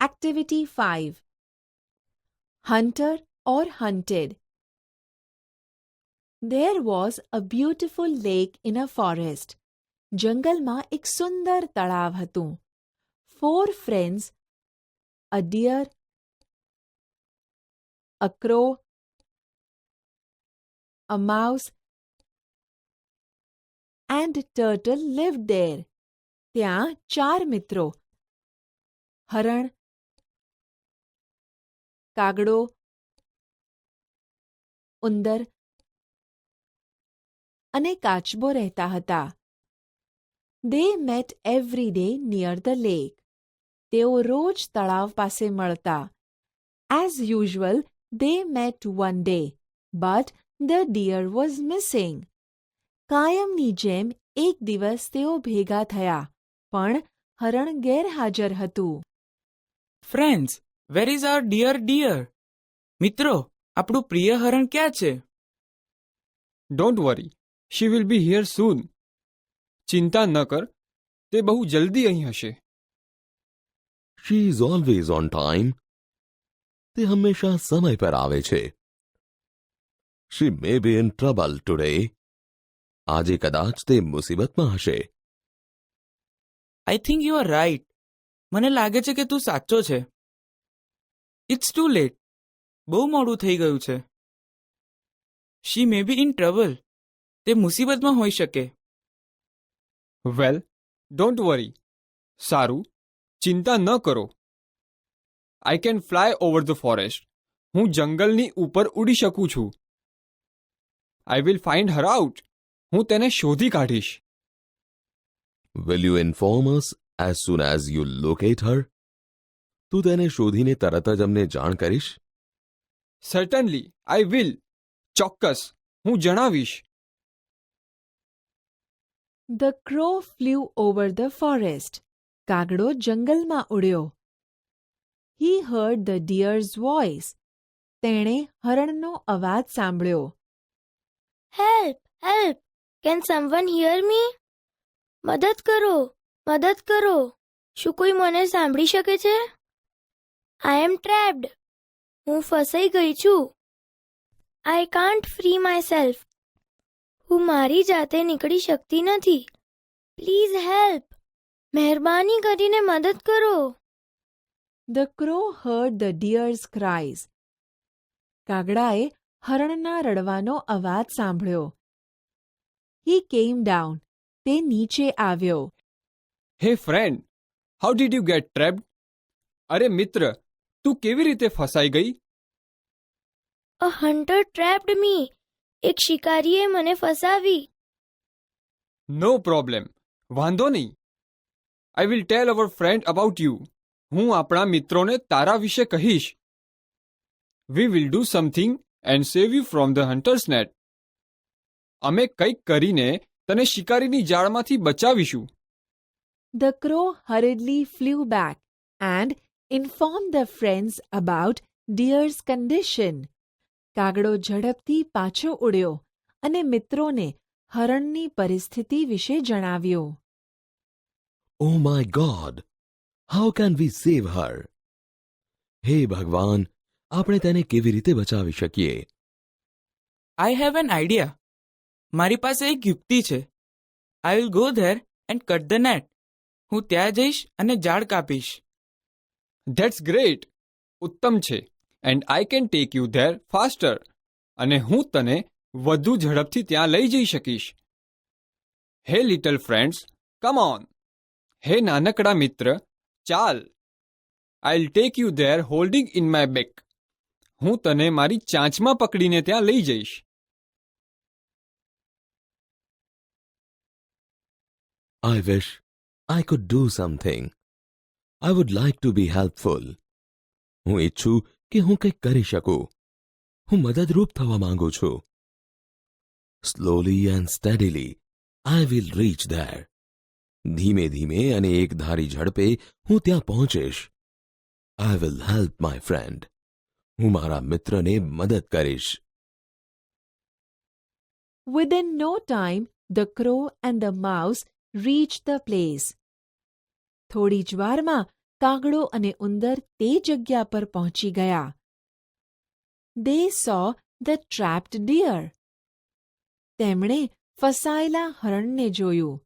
Activity 5. Hunter or hunted. There was a beautiful lake in a forest. જંગલમાં એક સુંદર તળાવ હતું. 4 friends, a deer, a crow, a mouse, and turtle lived there. ત્યાં 4 મિત્રો, હરણ, કાગડો, ઉંદર અને કાચબો રહેતા હતા. They met every day near the lake. તેઓ રોજ તળાવ પાસે મળતા. As usual, they met one day, but the deer was missing. કાયમની જેમ એક દિવસ તેઓ ભેગા થયા, પણ હરણ ગેરહાજર હતું. Friends, where is our dear? મિત્રો, આપણું પ્રિય હરણ ક્યાં છે? Don't worry, she will be here soon. ચિંતા ન કર, તે બહુ જલ્દી અહીં હશે. She is always on time. તે હંમેશા સમય પર આવે છે. She may be in trouble today. આજે કદાચ તે મુસીબતમાં હશે. I think you are right. મને લાગે છે કે તું સાચો છે. It's too late. બહુ મોડું થઈ ગયું છે. She may be in trouble. તે મુસીબતમાં હોઈ શકે. Well, don't worry. સારું, ચિંતા ન કરો. I can fly over the forest. હું જંગલની ઉપર ઉડી શકું છું. I will find her out. હું તેને શોધી કાઢીશ. Will you inform us as soon as you locate her? તું તેને શોધીને તરત જ અમને જાણ કરીશ? Certainly, I will. ચોક્કસ, હું જણાવીશ. The crow flew over the forest. કાગડો જંગલમાં ઉડ્યો. He heard the deer's voice. તેણે હરણનો અવાજ સાંભળ્યો. Help! Help! Can someone hear me? મદદ કરો! મદદ કરો! શું કોઈ મને સાંભળી શકે છે? I am trapped. હું ફસાઈ ગઈ છું. I can't free myself. હું મારી જાતે નીકળી શકતી નથી. Please help. મહેરબાની કરીને મદદ કરો. The crow heard the deer's cries. કાગડાએ હરણના રડવાનો અવાજ સાંભળ્યો. He came down. તે નીચે આવ્યો. Hey friend, how did you get trapped? અરે મિત્ર, તું કેવી રીતે ફસાઈ ગઈ? A hunter trapped me. એક શિકારીએ મને ફસાવી. No problem. વાંધો નહીં. I will tell our friend about you. હું આપણા મિત્રોને તારા વિશે કહીશ. We will do something and save you from the hunter's net. અમે કંઈક કરીને તને શિકારીની જાળમાંથી બચાવીશું. The crow hurriedly flew back and informed the friends about deer's condition. કાગડો ઝડપથી પાછો ઉડ્યો અને મિત્રોને હરણની પરિસ્થિતિ વિશે જણાવ્યો. Oh my God! How can we save her? હે ભગવાન, આપણે તેને કેવી રીતે બચાવી શકીએ? I have an idea. મારી પાસે એક યુક્તિ છે. I will go there and cut the net. હું ત્યાં જઈશ અને જાળ કાપીશ. That's great. ઉત્તમ છે. And I can take you there faster. અને હું તને વધુ ઝડપથી ત્યાં લઈ જઈ શકીશ. Hey little friends, come on. હે નાનકડા મિત્ર, ચાલ. I'll take you there holding in my beak. હું તને મારી ચાંચમાં પકડીને ત્યાં લઈ જઈશ. I wish I could do something. I would like to be helpful. હું ઈચ્છું કે હું કંઈક કરી શકું. હું મદદરૂપ થવા માંગુ છું. Slowly and steadily, I will reach there. ધીમે ધીમે અને એકધારી ઝડપે હું ત્યાં પહોંચીશ. I will help my friend. હું મારા મિત્રને મદદ કરીશ. Within no time, the crow and the mouse reached the place. થોડી જ વારમાં કાગડો અને ઉંદર તે જગ્યા પર પહોંચી ગયા. They saw the trapped deer. તેમણે ફસાયેલા હરણને જોયું.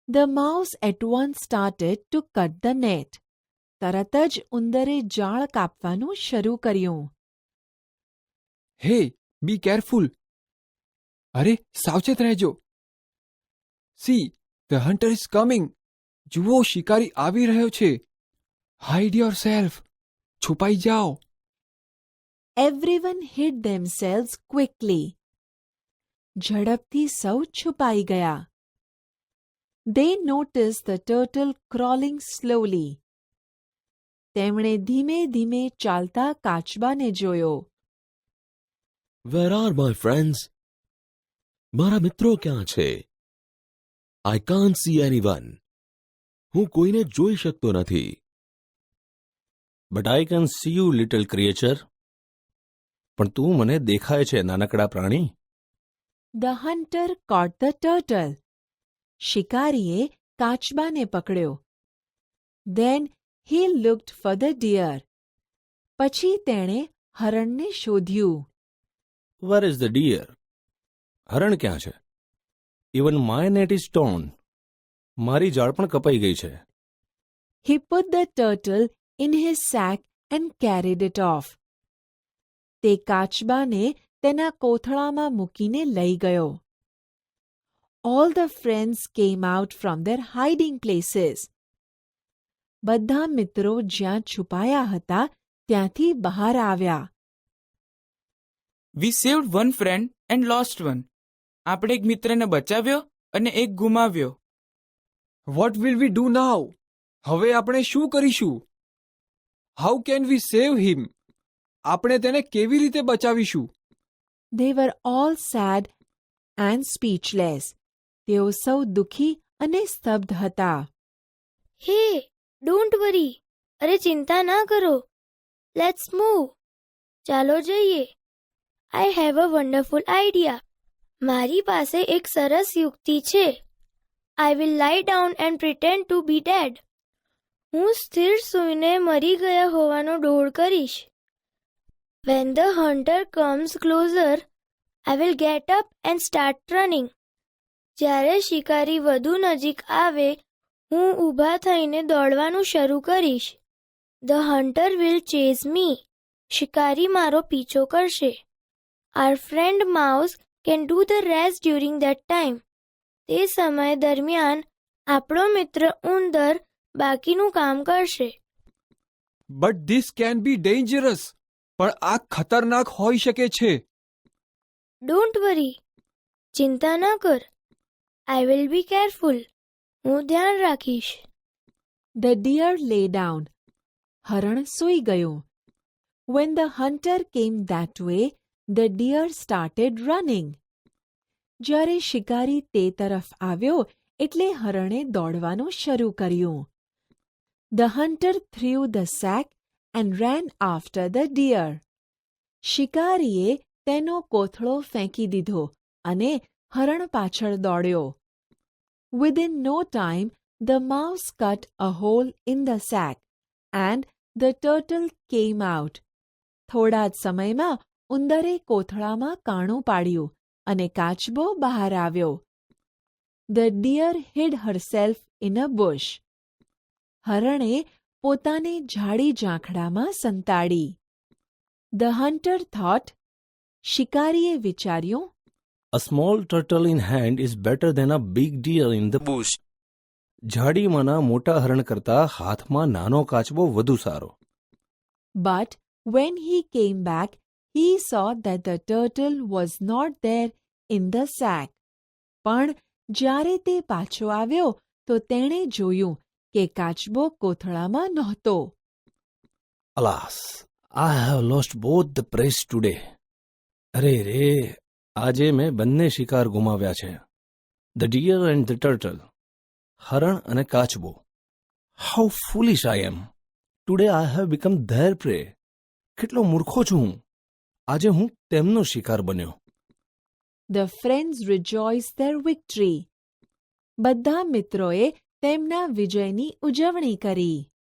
The mouse at once started to cut the net. તરત જ ઉંદરે જાળ કાપવાનું શરૂ કર્યું. હે, બી કેરફુલ. અરે, સાવચેત રહેજો. C, the hunter is coming. જુઓ, શિકારી આવી રહ્યો છે. Hide your self. છુપાઈ જાઓ. Everyone hid themselves quickly. ઝડપથી સૌ છુપાઈ ગયા. They noticed the turtle crawling slowly. તેમણે ધીમે ધીમે ચાલતા કાચબાને જોયો. Where are my friends? મારા મિત્રો ક્યાં છે? I can't see anyone. હું કોઈને જોઈ શકતો નથી. But I can see you little creature. પણ તું મને દેખાય છે નાનકડા પ્રાણી. The hunter caught the turtle. શિકારીએ કાચબાને પકડ્યો. Then he looked for the deer. પછી તેણે હરણને શોધ્યું. Where is the deer? હરણ ક્યાં છે? Even my net is torn. મારી જાળ પણ કપાઈ ગઈ છે. He put the turtle in his sack and carried it off. તે કાચબાને તેના કોથળામાં મૂકીને લઈ ગયો. All the friends came out from their hiding places. બધા મિત્રો જ્યાં છુપાયા હતા ત્યાંથી બહાર આવ્યા. We saved one friend and lost one. આપણે એક મિત્રને બચાવ્યો અને એક ગુમાવ્યો. What will we do now? હવે આપણે શું કરીશું? How can we save him? આપણે તેને કેવી રીતે બચાવીશું? They were all sad and speechless. તેઓ સૌ દુઃખી અને સ્તબ્ધ હતા. હે, ડોન્ટ વરી. અરે, ચિંતા ના કરો. Let's move. ચાલો જઈએ. I have a wonderful idea. મારી પાસે એક સરસ યુક્તિ છે. I will lie down and pretend to be dead. હું સ્થિર સૂઈને મરી ગયા હોવાનો ડોળ કરીશ. When the hunter comes closer, I will get up and start running. જ્યારે શિકારી વધુ નજીક આવે, હું ઊભા થઈને દોડવાનું શરૂ કરીશ. The hunter will chase me. શિકારી મારો પીછો કરશે. Our friend mouse can do the rest during that time. તે સમય દરમિયાન આપણો મિત્ર ઉંદર બાકીનું કામ કરશે. But this can be dangerous. પણ આ ખતરનાક હોઈ શકે છે. Don't worry. ચિંતા ના કર. I will be careful. હું ધ્યાન રાખીશ. The deer lay down. હરણ સૂઈ ગયું. When the hunter came that way, the deer started running. જ્યારે શિકારી તે તરફ આવ્યો એટલે હરણે દોડવાનું શરૂ કર્યું. The hunter threw the sack and ran after the deer. શિકારીએ તેનો કોથળો ફેંકી દીધો અને હરણ પાછળ દોડ્યો. Within no time, the mouse cut a hole in the sack and the turtle came out. થોડા જ સમયમાં ઉંદરે કોથળામાં કાણું પાડ્યું અને કાચબો બહાર આવ્યો. The deer hid herself in a bush. હરણે પોતાને ઝાડી ઝાંખડામાં સંતાડી. The hunter thought. શિકારીએ વિચાર્યું, A small turtle in hand is better than a big deer in the bush. ઝાડીમાંના મોટા હરણ કરતા હાથમાં નાનો કાચબો વધુ સારો. But when he came back, he saw that the turtle was not there in the sack. પણ જ્યારે તે પાછો આવ્યો તો તેણે જોયું કે કાચબો કોથળામાં નહોતો. Alas, I have lost both the prey today. અરે રે, આજે મેં બંને શિકાર ગુમાવ્યા છે. The deer and the turtle. હરણ અને કાચબો. How foolish I am. Today I have become their prey. કેટલો મૂર્ખો છું હું. આજે હું તેમનો શિકાર બન્યો. The friends rejoiced their victory. બધા મિત્રોએ તેમના વિજયની ઉજવણી કરી.